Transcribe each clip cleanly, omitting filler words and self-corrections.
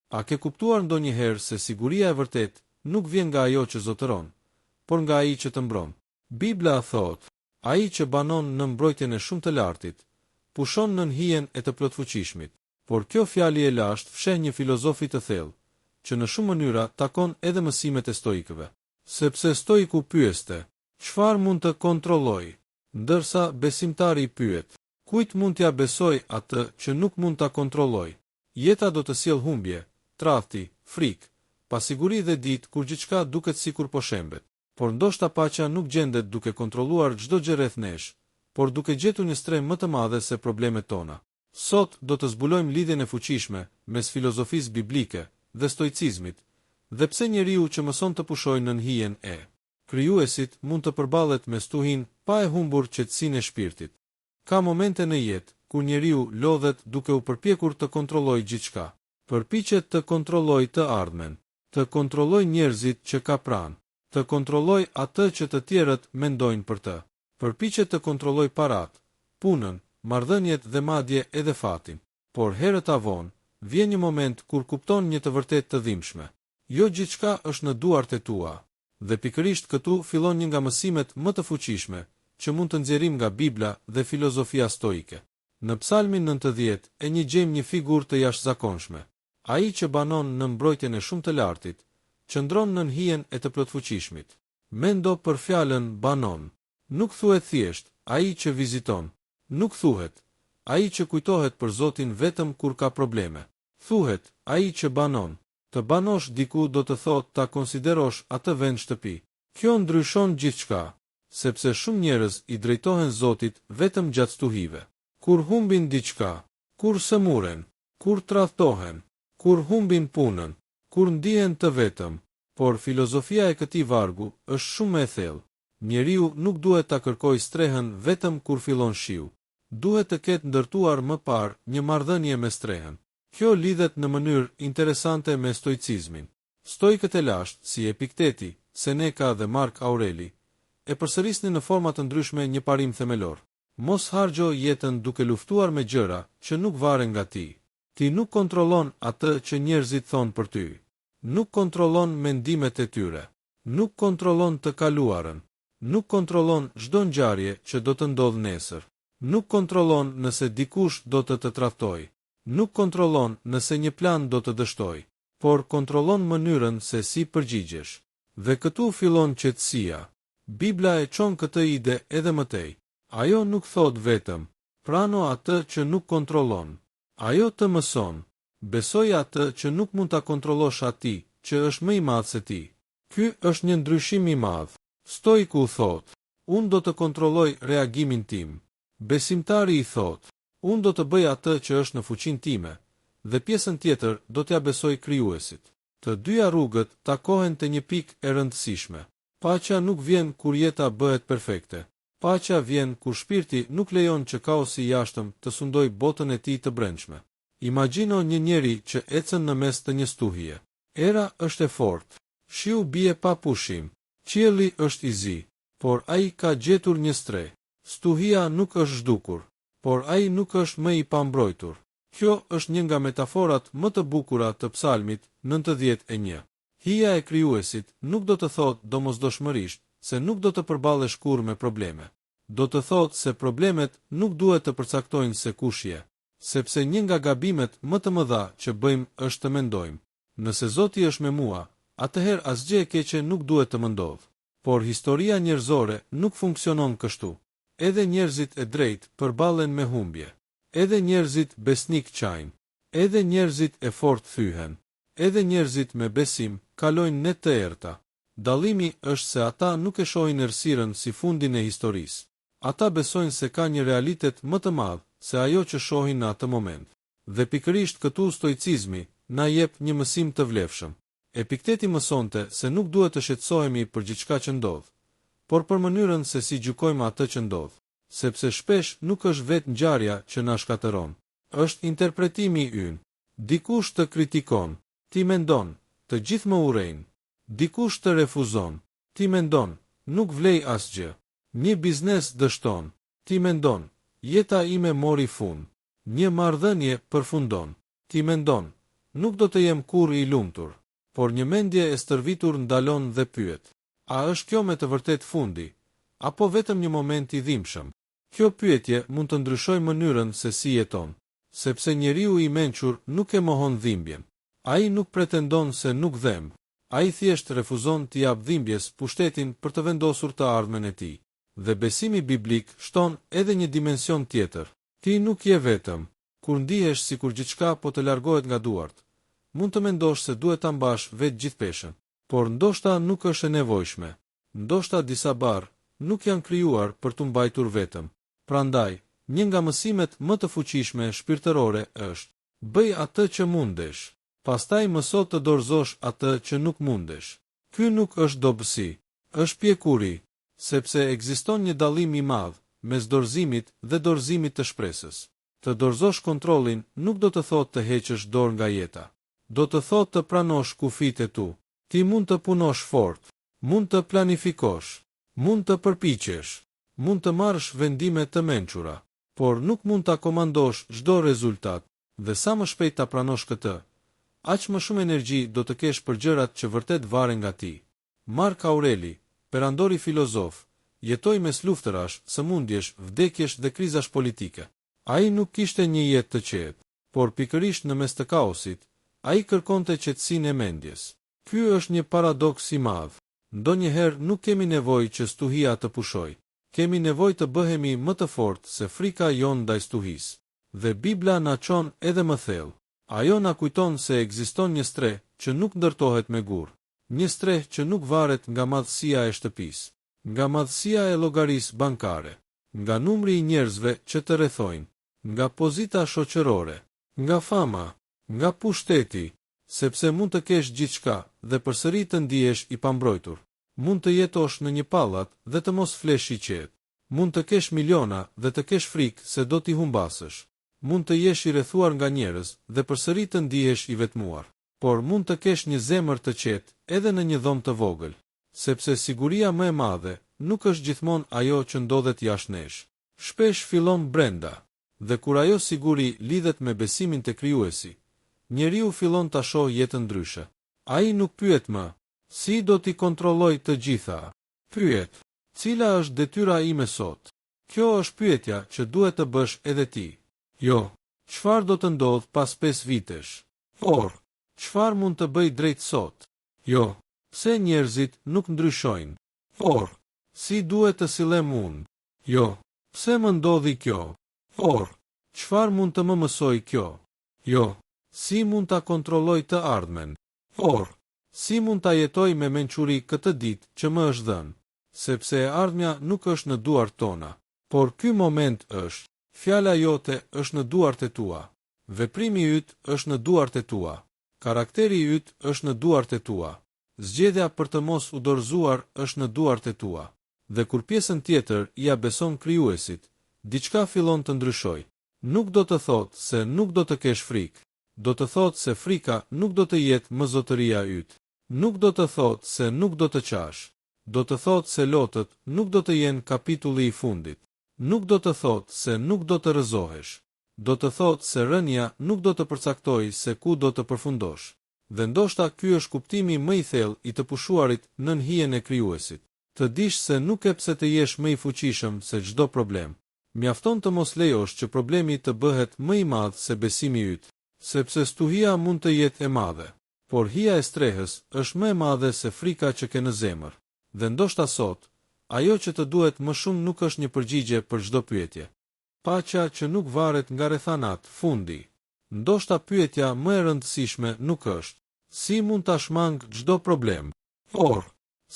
A ke kuptuar ndonjëherë se siguria e vërtet nuk vjen nga ajo që zotëron, por nga ai që të mbron? Bibla thot, ai që banon në mbrojtjen e shumë të lartit, pushon nën hijen e të plotfuqishmit. Por kjo fjali e lashtë fsheh një filozofi të thellë, që në shumë mënyra takon edhe mësimet e stoikëve. Sepse stoiku pyeste, çfarë mund të kontrolloj? Ndërsa besimtari i pyet, kujt mund t'ja besoj atë që nuk mund ta kontrolloj? Jeta do të sjellë humbje, tradhti, frikë, pasiguri dhe ditë kur gjithçka duket sikur po shembet. Por ndoshta paqja nuk gjendet duke kontrolluar çdo gjë rreth nesh, por duke gjetur një strehë më të madhe se problemet tona. Sot do të zbulojmë lidhjen e fuqishme mes filozofisë biblike dhe stoicizmit, dhe pse njeriu që mëson të pushojë nën hijen e krijuesit mund të përballet me stuhin pa e humbur qetësinë e shpirtit. Ka momente në jetë kur njeriu lodhet duke u përpjekur të kontrollojë gjithçka. Përpiqet të kontrollojë të ardhmen, të kontrollojë njerëzit që ka pranë, të kontrollojë atë që të tjerët mendojnë për të. Përpiqet të kontrollojë paratë, punën, marrëdhëniet dhe madje edhe fatin. Por herët avon, vjen një moment kur kupton një të vërtet të dhimbshme. Jo gjithçka është në duart e tua, dhe pikërisht këtu fillon një nga mësimet më të fuqishme që mund të nxjerrim nga Bibla dhe filozofia stoike. Në Psalmin 90 e gjejmë një figurë të jashtëzakonshme. Ai që banon në mbrojtjen e shumë të lartit, qëndron nën hijen e të plotfuqishmit. Mendo për fjalën banon. Nuk thuhet thjesht ai që viziton. Nuk thuhet ai që kujtohet për Zotin vetëm kur ka probleme. Thuhet ai që banon. Të banosh diku do të thotë ta konsiderosh atë vend shtëpi. Kjo ndryshon gjithçka, sepse shumë njerëz i drejtohen Zotit vetëm gjatë stuhive. Kur humbin diçka, kur sëmuren, kur tradhtohen, kur humbin punën, kur ndihen të vetëm. Por filozofia e këtij vargu është shumë e thellë. Njeriu nuk duhet ta kërkojë strehën vetëm kur fillon shiu. Duhet të ketë ndërtuar më parë një marrëdhënie me strehën. Kjo lidhet në mënyrë interesante me stoicizmin. Stoikët e lashtë, si Epikteti, Seneca dhe Mark Aureli, e përsërisnin në forma të ndryshme një parim themelor. Mos harxho jetën duke luftuar me gjëra që nuk varen nga ti. Ti nuk kontrollon atë që njerëzit thonë për ty. Nuk kontrollon mendimet e tyre. Nuk kontrollon të kaluarën. Nuk kontrollon çdo ngjarje që do të ndodhë nesër. Nuk kontrollon nëse dikush do të tradhtojë. Nuk kontrollon nëse një plan do të dështojë, por kontrollon mënyrën se si përgjigjesh. Dhe këtu fillon qetësia. Bibla e çon këtë ide edhe më tej. Ajo nuk thot vetëm, prano atë që nuk kontrollon. Ajo të mëson, besoj atë që nuk mund ta kontrollosh ati, që është më i madh se ti. Ky është një ndryshim i madh. Stoiku thot, unë do të kontrolloj reagimin tim. Besimtari i thot, unë do të bëj atë që është në fuqinë time, dhe pjesën tjetër do t'ja besoj krijuesit. Të dyja rrugët takohen te një pikë e rëndësishme. Paqja nuk vjen kur jeta bëhet perfekte. Paqja vjen kur shpirti nuk lejon që kaosi i jashtëm të sundojë botën e tij të brendshme. Imagjino një njeri që ecën në mes të një stuhie. Era është e fortë. Shiu bie pa pushim. Qielli është i zi, por ai ka gjetur një streh. Stuhia nuk është zhdukur, por ai nuk është më i pambrojtur. Kjo është një nga metaforat më të bukura të Psalmit 91. Hija e krijuesit nuk do të thotë domosdoshmërisht se nuk do të përballesh kurrë me probleme. Do të thotë se problemet nuk duhet të përcaktojnë se kush je, sepse një nga gabimet më të mëdha që bëjmë është të mendojmë. Nëse Zoti është me mua, atëherë asgjë e keqe nuk duhet të më ndodhë. Por historia njerëzore nuk funksionon kështu. Edhe njerëzit e drejtë përballen me humbje. Edhe njerëzit besnik qajnë. Edhe njerëzit e fortë thyhen. Edhe njerëzit me besim kalojnë net të errta. Dallimi është se ata nuk e shohin errësirën si fundin e historisë. Ata besojnë se ka një realitet më të madh se ajo që shohin në atë moment. Dhe pikërisht këtu stoicizmi na jep një mësim të vlefshëm. Epikteti mësonte se nuk duhet të shqetësohemi për gjithçka që ndodh, por për mënyrën se si gjykojmë atë që ndodh, sepse shpesh nuk është vetë ngjarja që na shkatëron, është interpretimi ynë. Dikush të kritikon, ti mendon, të gjithë më urrejnë. Dikush të refuzon, ti mendon, nuk vlej asgjë. Një biznes dështon, ti mendon, jeta ime mori fund. Një marrëdhënie përfundon, ti mendon, nuk do të jem kurrë i lumtur. Por një mendje e stërvitur ndalon dhe pyet: a është kjo me të vërtet fundi, apo vetëm një moment i dhimbshëm? Kjo pyetje mund të ndryshojë mënyrën se si jeton, sepse njeriu i mençur nuk e mohon dhimbjen. Ai nuk pretendon se nuk dhemb. Ai thjesht refuzon t'i jap dhimbjes pushtetin për të vendosur të ardhmen e tij. Dhe besimi biblik shton edhe një dimension tjetër. Ti nuk je vetëm. Kur ndihesh sikur gjithçka po të largohet nga duart, mund të mendosh se duhet ta mbash vetë gjithë peshën. Por ndoshta nuk është e nevojshme. Ndoshta disa barë nuk janë krijuar për t'u mbajtur vetëm. Prandaj, një nga mësimet më të fuqishme shpirtërore është: bëj atë që mundesh, pastaj mëso të dorëzosh atë që nuk mundesh. Ky nuk është dobësi, është pjekuri, sepse ekziston një dallim i madh mes dorëzimit dhe dorëzimit të shpresës. Të dorëzosh kontrollin nuk do të thotë të heqësh dorë nga jeta. Do të thotë të pranosh kufijtë e tu. Ti mund të punosh fort, mund të planifikosh, mund të përpiqesh, mund të marrësh vendime të mençura, por nuk mund ta komandosh çdo rezultat, dhe sa më shpejt ta pranosh këtë, aq më shumë energji do të kesh për gjërat që vërtet varen nga ti. Mark Aureli, perandori filozof, jetoi mes luftërash, sëmundjesh, vdekjesh dhe krizash politike. Ai nuk kishte një jetë të qetë, por pikërisht në mes të kaosit, ai kërkonte qetësinë e mendjes. Ky është një paradoks i madh. Ndonjëherë nuk kemi nevojë që stuhia të pushojë. Kemi nevojë të bëhemi më të fortë se frika jon ndaj stuhisë. Dhe Bibla na çon edhe më thellë. Ajo na kujton se ekziston një streh që nuk ndërtohet me gur. Një streh që nuk varet nga madhësia e shtëpisë, nga madhësia e llogarisë bankare, nga numri i njerëzve që të rrethojnë, nga pozita shoqërore, nga fama, nga pushteti, sepse mund të kesh gjithçka dhe përsëri të ndihesh i pambrojtur. Mund të jetosh në një pallat dhe të mos flesh i qetë. Mund të kesh miliona dhe të kesh frikë se do t'i humbasësh. Mund të jesh i rrethuar nga njerëz dhe përsëri të ndihesh i vetmuar. Por mund të kesh një zemër të qetë edhe në një dhomë të vogël, sepse siguria më e madhe nuk është gjithmonë ajo që ndodhet jashtë nesh. Shpesh fillon brenda, dhe kur ajo siguri lidhet me besimin te Krijuesi, njeriu fillon ta shohë jetën ndryshe. Ai nuk pyet më: si do t'i kontrolloj të gjitha? Pyet: cila është detyra ime sot? Kjo është pyetja që duhet të bësh edhe ti. Jo, çfarë do të ndodh pas 5 vitesh? Por, çfarë mund të bëj drejt sot? Jo, pse njerëzit nuk ndryshojnë? Por, si duhet të sillem unë? Jo, pse më ndodhi kjo? Por, çfarë mund të më mësoj kjo? Jo, si mund ta kontrolloj të ardhmen? Por, si mund ta jetoj me mençuri këtë ditë që më është dhënë? Sepse e ardhmja nuk është në duart tona, por ky moment është. Fjala jote është në duart e tua. Veprimi yt është në duart e tua. Karakteri yt është në duart e tua. Zgjedhja për të mos u dorëzuar është në duart e tua. Dhe kur pjesën tjetër ia beson Krijuesit, diçka fillon të ndryshojë. Nuk do të thotë se nuk do të kesh frikë. Do të thotë se frika nuk do të jetë më zotëria yt. Nuk do të thotë se nuk do të qash. Do të thotë se lotët nuk do të jenë kapitulli i fundit. Nuk do të thotë se nuk do të rrëzohesh. Do të thotë se rënja nuk do të përcaktojë se ku do të përfundosh. Dhe ndoshta ky është kuptimi më i thellë i të pushuarit nën hijen e Krijuesit. Të dish se nuk e pse të jesh më i fuqishëm se çdo problem. Mjafton të mos lejosh që problemi të bëhet më i madh se besimi yt, sepse stuhia mund të jetë e madhe, por hija e strehës është më e madhe se frika që ke në zemër. Dhe ndoshta sot ajo që të duhet më shumë nuk është një përgjigje për çdo pyetje. Paqja që nuk varet nga rrethanat, fundi. Ndoshta pyetja më e rëndësishme nuk është: si mund ta shmang çdo problem? Por,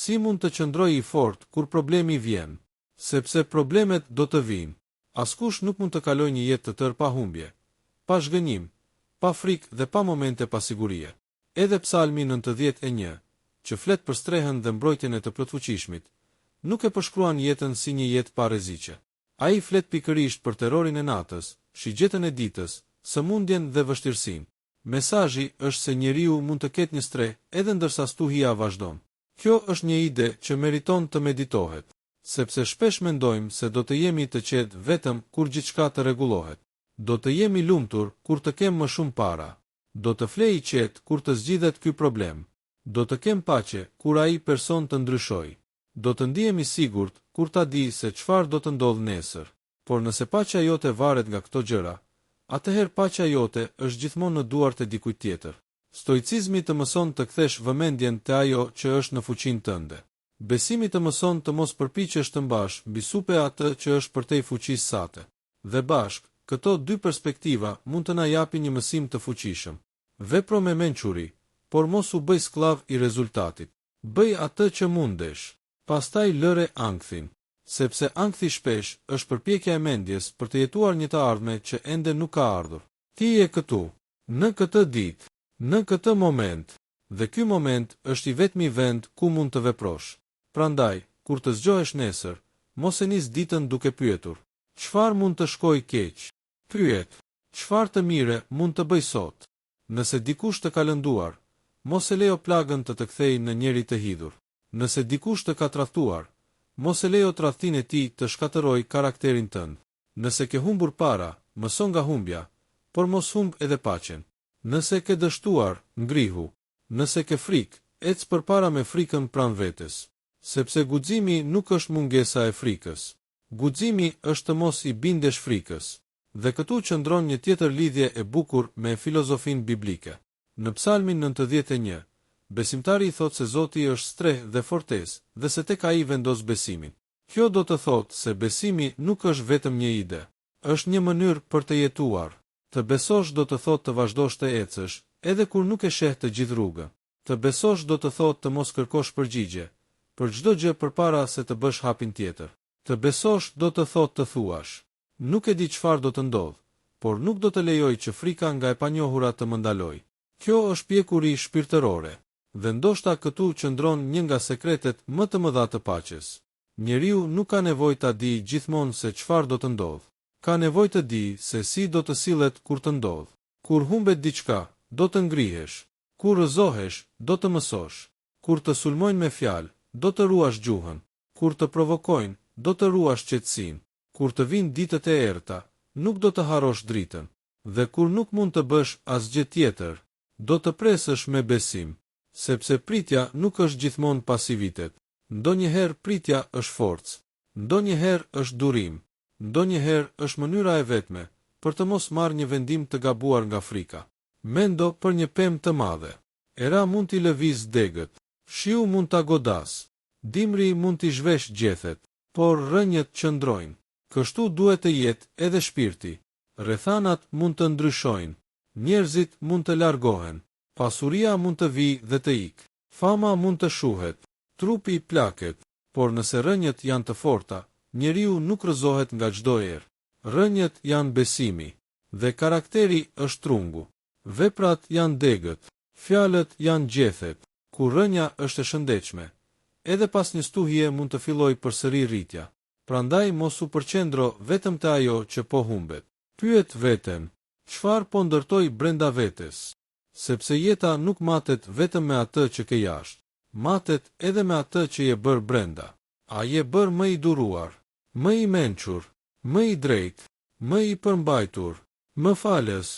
si mund të qëndroj i fortë kur problemi vjen? Sepse problemet do të vinë. Askush nuk mund të kalojë një jetë të tërë pa humbje, pa zhgënjim, pa frikë dhe pa momente pasigurie. Edhe Psalmi 91, që flet për strehën dhe mbrojtjen e të plotfuqishmit, nuk e përshkruan jetën si një jetë pa rreziqe. Ai flet pikërisht për terrorin e natës, shigjetën e ditës, sëmundjen dhe vështirësinë. Mesazhi është se njeriu mund të ketë një streh edhe ndërsa stuhia vazhdon. Kjo është një ide që meriton të meditohet, sepse shpesh mendojmë se do të jemi të qetë vetëm kur gjithçka të rregullohet. Do të jemi lumtur kur të kemë më shumë para. Do të flej i qetë kur të zgjidhet ky problem. Do të kem paqe kur ai person të ndryshoj. Do të ndihem i sigurt kur ta di se çfarë do të ndodh nesër. Por nëse paqja jote varet nga këto gjëra, atëherë paqja jote është gjithmonë në duart e dikujt tjetër. Stoicizmi të mëson të kthesh vëmendjen te ajo që është në fuqinë tënde. Besimi të mëson të mos përpiqesh të mbash mbi supe atë që është përtej fuqisë sate. Dhe bashk, këto dy perspektiva mund të na japin një mësim të fuqishëm. Vepro me mençuri, por mos u bëj skllav i rezultatit. Bëj atë që mundesh. Pastaj lëre ankthin, sepse ankthi shpesh është përpjekja e mendjes për të jetuar një të ardhme që ende nuk ka ardhur. Ti je këtu, në këtë ditë, në këtë moment, dhe ky moment është i vetmi vend ku mund të veprosh. Prandaj, kur të zgjohesh nesër, mos e nis ditën duke pyetur: çfarë mund të shkojë keq? Pyet: çfarë të mire mund të bëj sot? Nëse dikush të ka lënduar, mos e lejo plagën të kthejë në njeri të hidhur. Nëse dikush të ka tradhtuar, mos e lejo tradhtinë e tij të shkatërrojë karakterin tënd. Nëse ke humbur para, mëso nga humbja, por mos humb edhe paqen. Nëse ke dështuar, ngrihu. Nëse ke frikë, ec përpara me frikën pranë vetes. Sepse guximi nuk është mungesa e frikës. Guximi është të mos i bindesh frikës. Dhe këtu qëndron një tjetër lidhje e bukur me filozofinë biblike. Në Psalmin 91, besimtari i thot se Zoti është streh dhe fortesë, dhe se tek ai vendos besimin. Kjo do të thotë se besimi nuk është vetëm një ide, është një mënyrë për të jetuar. Të besosh do të thotë të vazhdosh të ecësh, edhe kur nuk e sheh të gjithë rrugën. Të besosh do të thotë të mos kërkosh përgjigje për çdo gjë përpara se të bësh hapin tjetër. Të besosh do të thotë të thuash: nuk e di çfarë do të ndodh, por nuk do të lejoj që frika nga e panjohura të më ndaloj. Kjo është pjekuri shpirtërore, dhe ndoshta këtu qëndron një nga sekretet më të mëdha të paqes. Njeriu nuk ka nevojë ta di gjithmonë se çfarë do të ndodh. Ka nevojë të di se si do të sillet kur të ndodh. Kur humbet diçka, do të ngrihesh. Kur rëzohesh, do të mësosh. Kur të sulmojnë me fjalë, do të ruash gjuhën. Kur të provokojnë, do të ruash qetësinë. Kur të vinë ditët e errta, nuk do të harrosh dritën. Dhe kur nuk mund të bësh asgjë tjetër, do të presësh me besim, sepse pritja nuk është gjithmonë pasivitet. Ndonjëherë pritja është forcë, ndonjëherë është durim, ndonjëherë është mënyra e vetme për të mos marrë një vendim të gabuar nga frika. Mendo për një pemë të madhe. Era mund t'i lëviz degët, shiu mund t'a godas, dimri mund t'i zhvesh gjethet, por rënjët qëndrojnë. Kështu duhet të jetë edhe shpirti. Rrethanat mund të ndryshojnë, njerëzit mund të largohen, pasuria mund të vijë dhe të ikë, fama mund të shuhet, trupi plaket, por nëse rënjët janë të forta, njeriu nuk rrëzohet nga çdo erë. Rënjët janë besimi, dhe karakteri është trungu. Veprat janë degët, fjalët janë gjethet. Kur rënja është e shëndetshme, edhe pas një stuhje mund të fillojë përsëri rritja. Prandaj mos u përqendro vetëm te ajo që po humbet. Pyet veten: çfarë po ndërtoj brenda vetes? Sepse jeta nuk matet vetëm me atë që ke jashtë, matet edhe me atë që je bërë brenda. A je bërë më i duruar, më i mençur, më i drejtë, më i përmbajtur, më falës,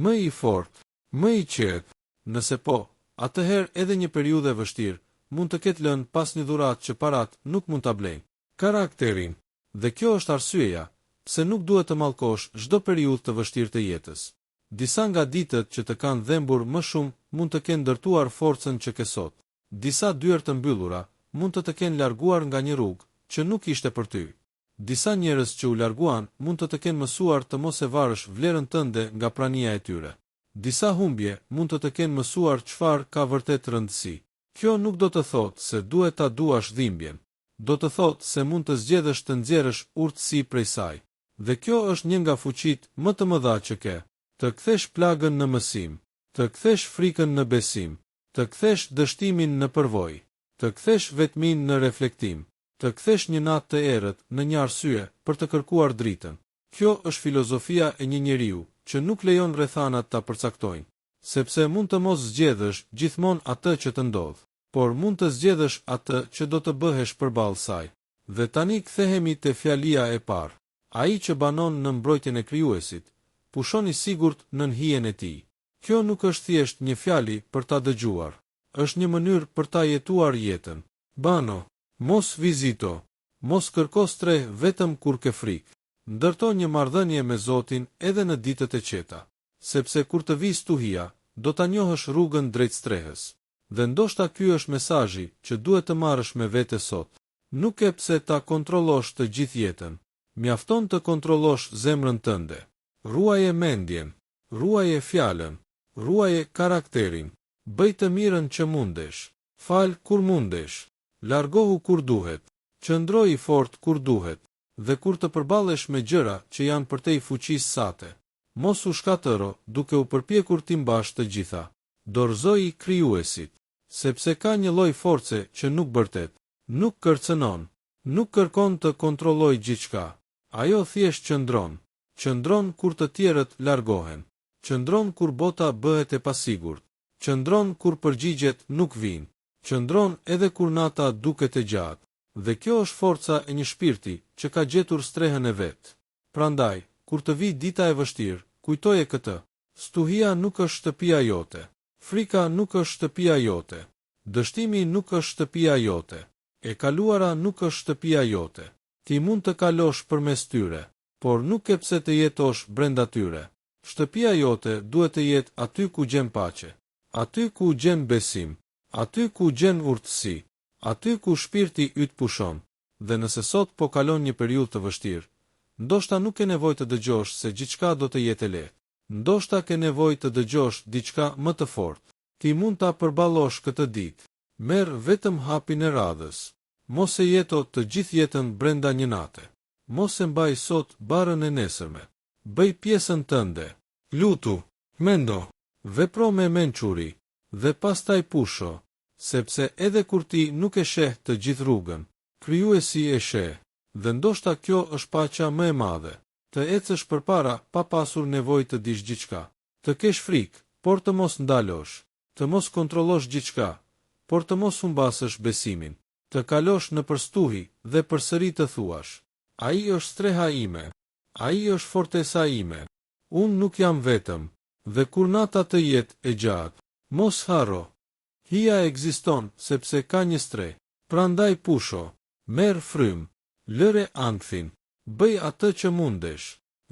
më i fortë, më i qetë? Nëse po, atëherë edhe një periudhë e vështirë mund të ketë lënë pas një dhuratë që parat nuk mund ta blejnë. Karakterin, dhe kjo është arsyeja pse nuk duhet të mallkosh çdo periudhë të vështirë të jetës. Disa nga ditët që të kanë dhembur më shumë mund të kenë ndërtuar forcën që ke sot. Disa dyert të mbyllura mund të kenë larguar nga një rrugë që nuk ishte për ty. Disa njerëz që u larguan mund të kenë mësuar të mos e varësh vlerën tënde nga prania e tyre. Disa humbje mund të kenë mësuar çfarë ka vërtet rëndësi. Kjo nuk do të thotë se duhet ta duash dhimbjen. Do të thotë se mund të zgjedhësh të nxjerrësh urtësi prej saj. Dhe kjo është një nga fuqitë më të mëdha që ke. Të kthesh plagën në mësim, të kthesh frikën në besim, të kthesh dështimin në përvojë, të kthesh vetmin në reflektim, të kthesh një natë të errët në një arsye për të kërkuar dritën. Kjo është filozofia e një njeriu që nuk lejon rrethanat ta përcaktojnë, sepse mund të mos zgjedhësh gjithmonë atë që të ndodh, por mund të zgjedhësh atë që do të bëhesh përballë saj. Dhe tani kthehemi te fjalia e parë. Ai që banon në mbrojtjen e Krijuesit, pushon i sigurt nën hijen e tij. Kjo nuk është thjesht një fjali për ta dëgjuar. Është një mënyrë për ta jetuar jetën. Bano, mos vizito, mos kërko streh vetëm kur ke frikë. Ndërto një marrëdhënie me Zotin edhe në ditët e qeta, sepse kur të vi stuhia, do ta njohësh rrugën drejt strehës. Dhe ndoshta ky është mesazhi që duhet të marrësh me vete sot. Nuk e pse ta kontrollosh të gjithë jetën. Mjafton të kontrollosh zemrën tënde. Ruaje mendjen, ruaje fjalën, ruaje karakterin, bëj të mirën që mundesh, fal kur mundesh, largohu kur duhet, qëndroj i fort kur duhet, dhe kur të përballesh me gjëra që janë përtej fuqisë sate. Mos u shkatëro duke u përpjekur ti mbash të gjitha. Dorëzoi Krijuesit, sepse ka një lloj force që nuk bërtet, nuk kërcënon, nuk kërkon të kontrollojë gjithçka. Ajo thjesht qëndron kur të tjerët largohen, qëndron kur bota bëhet e pasigurt, qëndron kur përgjigjet nuk vijnë, qëndron edhe kur nata duket e gjatë. Dhe kjo është forca e një shpirti që ka gjetur strehën e vet. Prandaj, kur të vi dita e vështirë, kujtoje këtë. Stuhia nuk është shtëpia jote. Frika nuk është shtëpia jote. Dështimi nuk është shtëpia jote. E kaluara nuk është shtëpia jote. Ti mund të kalosh përmes tyre, por nuk e pse të jetosh brenda tyre. Shtëpia jote duhet të jetë aty ku gjen paqe, aty ku gjen besim, aty ku gjen urtësi, aty ku shpirti yt pushon. Dhe nëse sot po kalon një periudhë të vështirë, ndoshta nuk ke nevojë të dëgjosh se gjithçka do të jetë e lehtë. Ndoshta ke nevojë të dëgjosh diçka më të fortë. Ti mund ta përballosh këtë ditë. Merr vetëm hapin e radhës. Mos e jeto të gjithë jetën brenda një nate. Mos e mbaj sot barën e nesërme. Bëj pjesën tënde. Lutu, mendo, vepro me mençuri dhe pastaj pusho, sepse edhe kur ti nuk e sheh të gjithë rrugën, Krijuesi e sheh. Dhe ndoshta kjo është paqja më e madhe. Të ecësh përpara pa pasur nevojë të dish gjithçka. Të kesh frikë, por të mos ndalosh. Të mos kontrollosh gjithçka, por të mos humbasësh besimin. Të kalosh në përstuhi dhe përsëri të thuash: ai është streha ime, ai është fortesa ime. Unë nuk jam vetëm, dhe kur nata të jetë e gjatë, mos harro. Hija ekziston sepse ka një streh. Prandaj pusho, merr frym, lëre ankthim, bëj atë që mundesh,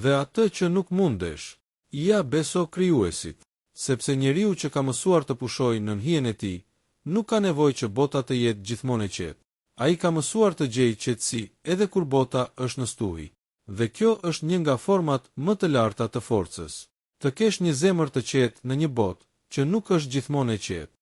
dhe atë që nuk mundesh, ja beso Krijuesit, sepse njeriu që ka mësuar të pushojë nën hijen e tij, nuk ka nevojë që bota të jetë gjithmonë e qetë. Ai ka mësuar të gjejë qetësi edhe kur bota është në stuhi. Dhe kjo është një nga format më të larta të forcës. Të kesh një zemër të qetë në një botë që nuk është gjithmonë e qetë.